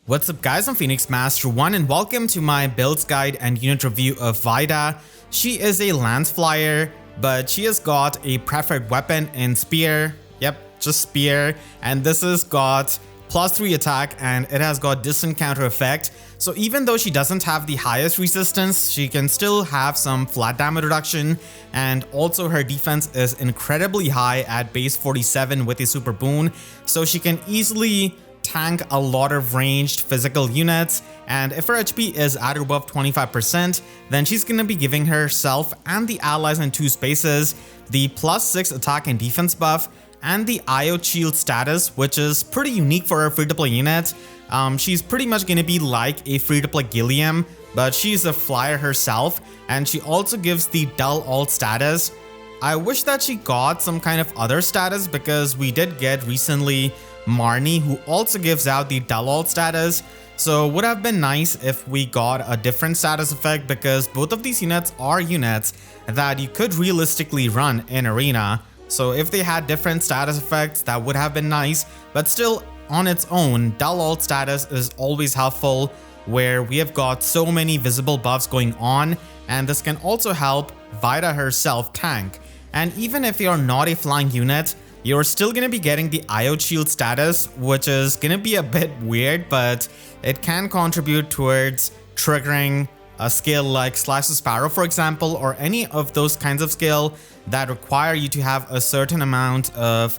What's up guys, I'm Phoenix Master 1 and welcome to my builds guide and unit review of Vaida. She is a lance flyer, but she has got a preferred weapon in spear. Yep, just spear. And this has got +3 attack and it has got distant counter effect. So even though she doesn't have the highest resistance, she can still have some flat damage reduction, and also her defense is incredibly high at base 47 with a super boon, so she can easily tank a lot of ranged physical units. And if her HP is at or above 25%, then she's gonna be giving herself and the allies in 2 spaces the +6 attack and defense buff and the IO shield status, which is pretty unique for a free-to-play unit. She's pretty much gonna be like a free-to-play Gilliam, but she's a flyer herself, and she also gives the dull alt status. I wish that she got some kind of other status, because we did get recently Marnie, who also gives out the dull alt status. So would have been nice if we got a different status effect, because both of these units are units that you could realistically run in arena. So if they had different status effects, that would have been nice, but still on its own, dull alt status is always helpful, where we have got so many visible buffs going on, and this can also help Vaida herself tank. And even if you're not a flying unit, you're still going to be getting the IO shield status, which is going to be a bit weird, but it can contribute towards triggering a skill like Slash the Sparrow, for example, or any of those kinds of skill that require you to have a certain amount of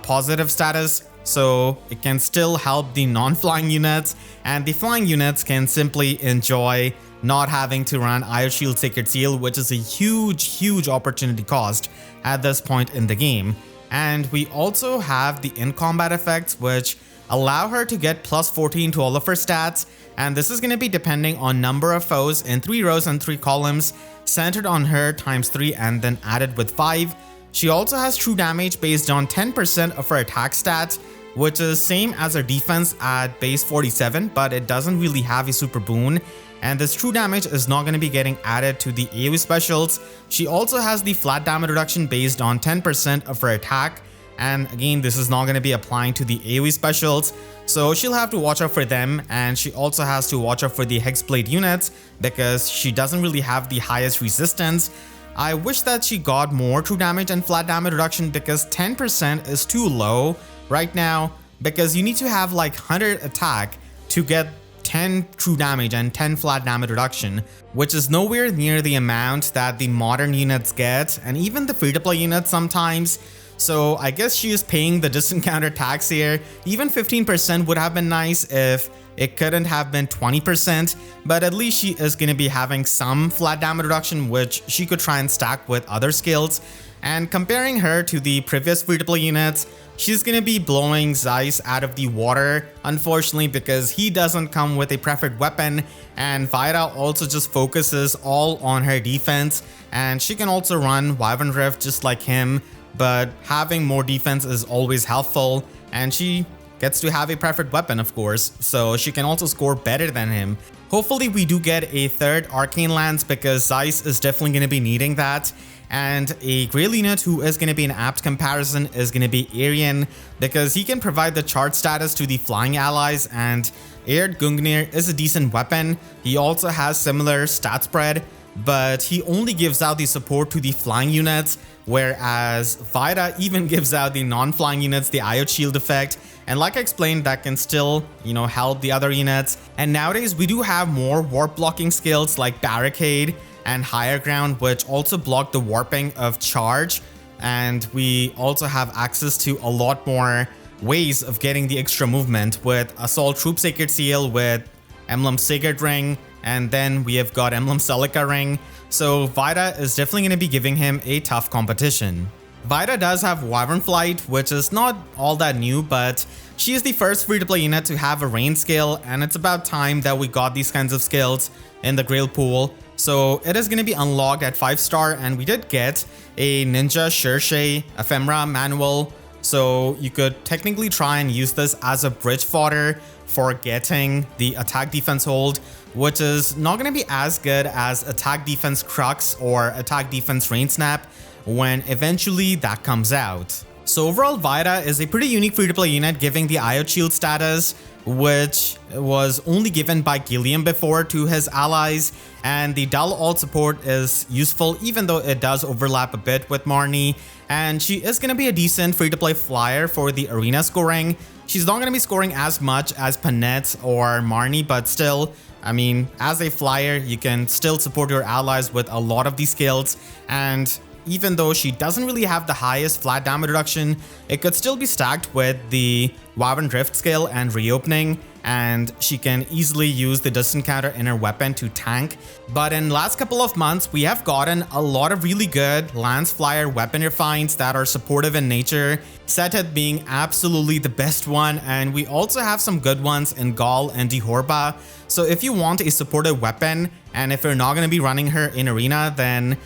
positive status. So it can still help the non-flying units, and the flying units can simply enjoy not having to run IO Shield Sacred Seal, which is a huge opportunity cost at this point in the game. And we also have the in-combat effects, which allow her to get +14 to all of her stats, and this is going to be depending on number of foes in 3 rows and 3 columns, centered on her ×3 and then added with 5. She also has true damage based on 10% of her attack stats, which is same as her defense at base 47, but it doesn't really have a super boon. And this true damage is not going to be getting added to the AoE specials. She also has the flat damage reduction based on 10% of her attack. And again, this is not going to be applying to the AoE specials, so she'll have to watch out for them. And she also has to watch out for the Hexblade units, because she doesn't really have the highest resistance. I wish that she got more true damage and flat damage reduction, because 10% is too low right now, because you need to have like 100 attack to get 10 true damage and 10 flat damage reduction, which is nowhere near the amount that the modern units get, and even the free-to-play units sometimes. So I guess she is paying the distant counter tax here. Even 15% would have been nice if it couldn't have been 20%, but at least she is going to be having some flat damage reduction, which she could try and stack with other skills. And comparing her to the previous free-to-play units, she's going to be blowing Zeiss out of the water, unfortunately, because he doesn't come with a preferred weapon, and Vaida also just focuses all on her defense, and she can also run Wyvern Rift just like him, but having more defense is always helpful, and she gets to have a preferred weapon, of course, so she can also score better than him. Hopefully we do get a 3rd Arcane Lance, because Zeiss is definitely going to be needing that. And a Grail unit who is going to be an apt comparison is going to be Aryan, because he can provide the charge status to the flying allies, and Aired Gungnir is a decent weapon. He also has similar stat spread, but he only gives out the support to the flying units, whereas Vaida even gives out the non-flying units the IO shield effect. And like I explained, that can still, help the other units. And nowadays we do have more warp blocking skills like Barricade and Higher Ground, which also block the warping of charge. And we also have access to a lot more ways of getting the extra movement with Assault Troop Sacred Seal, with Emblem Sacred Ring, and then we have got Emblem Celica Ring. So Vaida is definitely going to be giving him a tough competition. Vaida does have Wyvern Flight, which is not all that new, but she is the first free-to-play unit to have a range skill, and it's about time that we got these kinds of skills in the Grail pool. So it is going to be unlocked at 5-star, and we did get a Ninja Cherche Ephemera manual, so you could technically try and use this as a bridge fodder for getting the attack defense hold, which is not going to be as good as attack defense crux or attack defense rain snap when eventually that comes out. So overall, Vaida is a pretty unique free-to-play unit, giving the IO Shield status, which was only given by Gilliam before to his allies, and the dull ult support is useful even though it does overlap a bit with Marnie, and she is going to be a decent free-to-play flyer for the arena scoring. She's not going to be scoring as much as Panette or Marnie, but still, I mean, as a flyer, you can still support your allies with a lot of these skills, and even though she doesn't really have the highest flat damage reduction, it could still be stacked with the Wyvern Drift skill and Reopening, and she can easily use the distance counter in her weapon to tank. But in last couple of months, we have gotten a lot of really good Lance Flyer weapon refines that are supportive in nature, Setheth being absolutely the best one, and we also have some good ones in Gall and Dihorba. So if you want a supportive weapon, and if you're not going to be running her in arena, then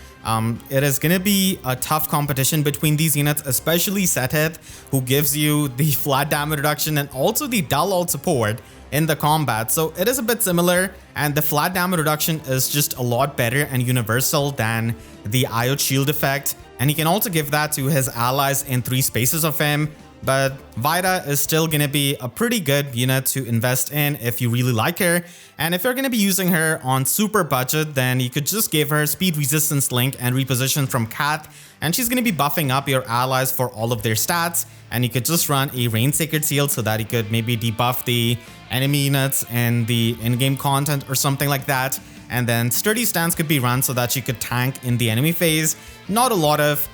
it is going to be a tough competition between these units, especially Setheth, who gives you the flat damage reduction and also the dull ult support in the combat. So it is a bit similar, and the flat damage reduction is just a lot better and universal than the IO Shield effect. And he can also give that to his allies in 3 spaces of him. But Vaida is still going to be a pretty good unit to invest in if you really like her. And if you're going to be using her on super budget, then you could just give her speed resistance link and reposition from Cat, and she's going to be buffing up your allies for all of their stats. And you could just run a Rain Sacred Seal so that you could maybe debuff the enemy units in the in-game content or something like that. And then Sturdy Stance could be run so that you could tank in the enemy phase. Not a lot of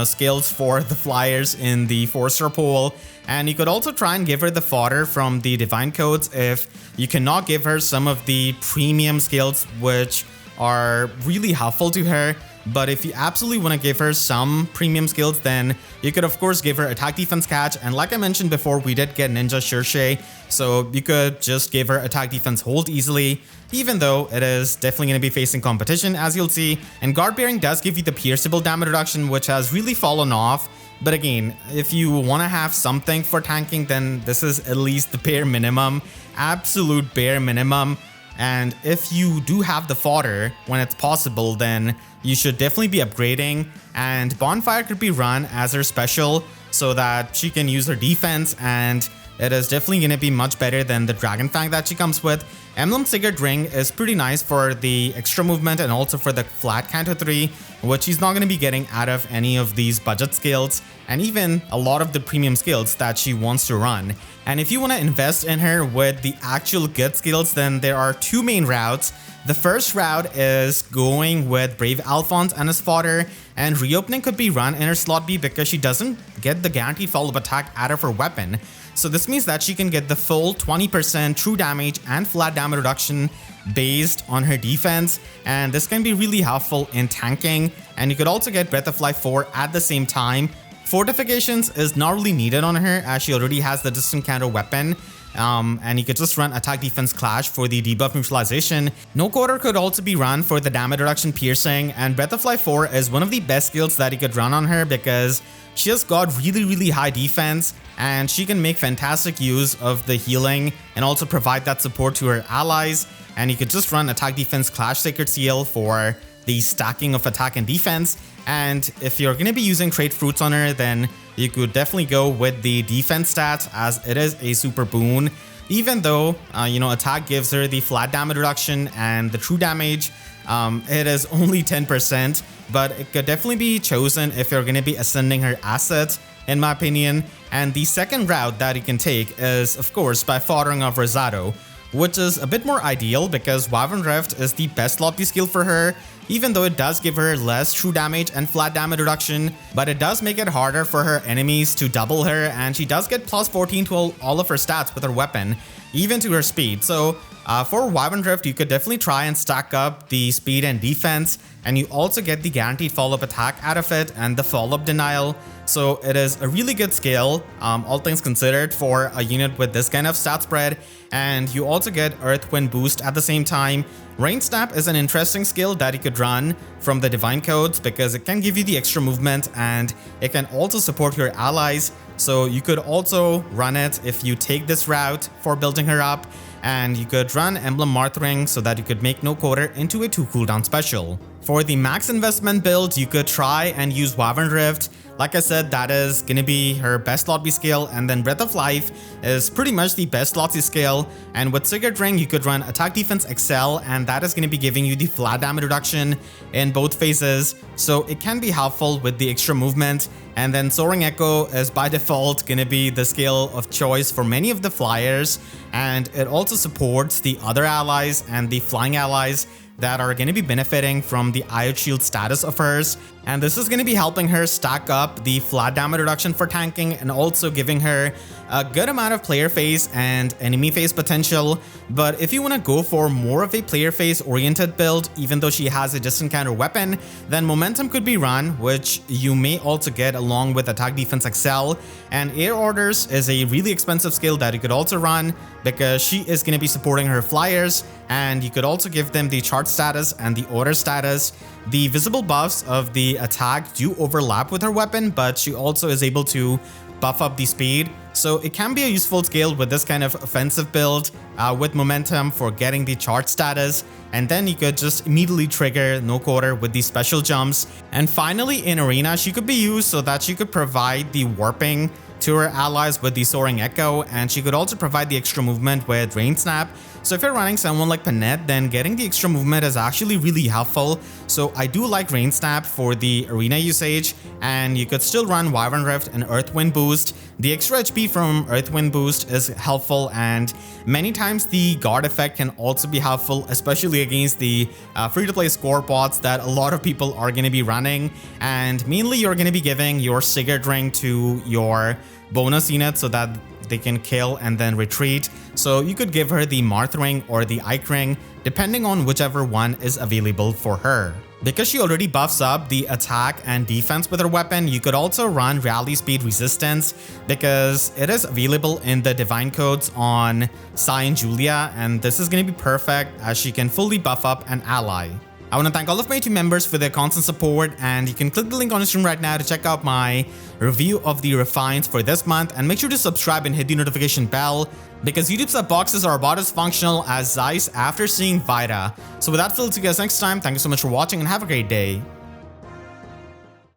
skills for the flyers in the 4-star pool. And you could also try and give her the fodder from the Divine Codes if you cannot give her some of the premium skills which are really helpful to her. But if you absolutely want to give her some premium skills, then you could of course give her attack defense catch. And like I mentioned before, we did get Ninja Shirshei, so you could just give her attack defense hold easily, even though it is definitely going to be facing competition, as you'll see. And Guard Bearing does give you the pierceable damage reduction, which has really fallen off. But again, if you want to have something for tanking, then this is at least the bare minimum, absolute bare minimum. And if you do have the fodder when it's possible, then you should definitely be upgrading. And Bonfire could be run as her special so that she can use her defense, and it is definitely going to be much better than the Dragon Fang that she comes with. Emblem Sigurd Ring is pretty nice for the extra movement and also for the flat counter 3, which she's not going to be getting out of any of these budget skills, and even a lot of the premium skills that she wants to run. And if you want to invest in her with the actual good skills, then there are 2 main routes. The first route is going with Brave Alphonse and his fodder, and Reopening could be run in her slot B because she doesn't get the guaranteed follow-up attack out of her weapon. So this means that she can get the full 20% true damage and flat damage reduction based on her defense, and this can be really helpful in tanking. And you could also get Breath of Life 4 at the same time. Fortifications is not really needed on her as she already has the distant counter weapon. And you could just run attack defense clash for the debuff neutralization. No quarter could also be run for the damage reduction piercing, and Breath of Life 4 is one of the best skills that you could run on her because she has got really high defense, and she can make fantastic use of the healing and also provide that support to her allies. And you could just run attack defense clash Sacred Seal for the stacking of attack and defense. And if you're going to be using trait fruits on her, then you could definitely go with the defense stats, as it is a super boon. Even though, attack gives her the flat damage reduction and the true damage, it is only 10%, but it could definitely be chosen if you're going to be ascending her assets, in my opinion. And the second route that you can take is, of course, by foddering of Rosado, which is a bit more ideal because Wyvern Rift is the best lobby skill for her, even though it does give her less true damage and flat damage reduction, but it does make it harder for her enemies to double her, and she does get plus 14 to all of her stats with her weapon, even to her speed. So for Wyvern Rift, you could definitely try and stack up the speed and defense, and you also get the guaranteed follow-up attack out of it and the follow-up denial. So it is a really good skill, all things considered, for a unit with this kind of stat spread. And you also get Earth Wind boost at the same time. Rain Snap is an interesting skill that you could run from the Divine Codes because it can give you the extra movement and it can also support your allies. So you could also run it if you take this route for building her up. And you could run Emblem Martyring so that you could make No Quarter into a 2 cooldown special. For the max investment build, you could try and use Wyvern Rift. Like I said, that is gonna be her best slot B skill, and then Breath of Life is pretty much the best slot C skill. And with Sigurd Ring, you could run Attack Defense Excel, and that is gonna be giving you the flat damage reduction in both phases, so it can be helpful with the extra movement. And then Soaring Echo is by default gonna be the skill of choice for many of the flyers, and it also supports the other allies and the flying allies that are going to be benefiting from the Eye of Shield status of hers. And this is going to be helping her stack up the flat damage reduction for tanking, and also giving her a good amount of player phase and enemy phase potential. But if you want to go for more of a player phase oriented build, even though she has a distant counter weapon, then Momentum could be run, which you may also get along with Attack Defense Excel. And Air Orders is a really expensive skill that you could also run, because she is going to be supporting her flyers, and you could also give them the chart status and the order status. The visible buffs of the attack do overlap with her weapon, but she also is able to buff up the speed. So it can be a useful skill with this kind of offensive build with Momentum for getting the chart status. And then you could just immediately trigger No Quarter with these special jumps. And finally, in Arena, she could be used so that she could provide the warping to her allies with the Soaring Echo, and she could also provide the extra movement with Rain Snap. So if you're running someone like Panette, then getting the extra movement is actually really helpful. So I do like Rain Snap for the arena usage, and you could still run Wyvern Rift and Earthwind Boost. The extra HP from Earthwind Boost is helpful, and many times the guard effect can also be helpful, especially against the free-to-play score bots that a lot of people are going to be running. And mainly you're going to be giving your Sigurd Ring to your bonus unit so that they can kill and then retreat. So you could give her the Marth Ring or the Ike Ring, depending on whichever one is available for her. Because she already buffs up the attack and defense with her weapon, you could also run Rally Speed Resistance, because it is available in the Divine Codes on Sai and Julia, and this is going to be perfect as she can fully buff up an ally. I want to thank all of my team members for their constant support, and you can click the link on the screen right now to check out my review of the refines for this month, and make sure to subscribe and hit the notification bell, because YouTube sub boxes are about as functional as Zeiss after seeing Vaida. So with that, I'll see you guys next time. Thank you so much for watching and have a great day.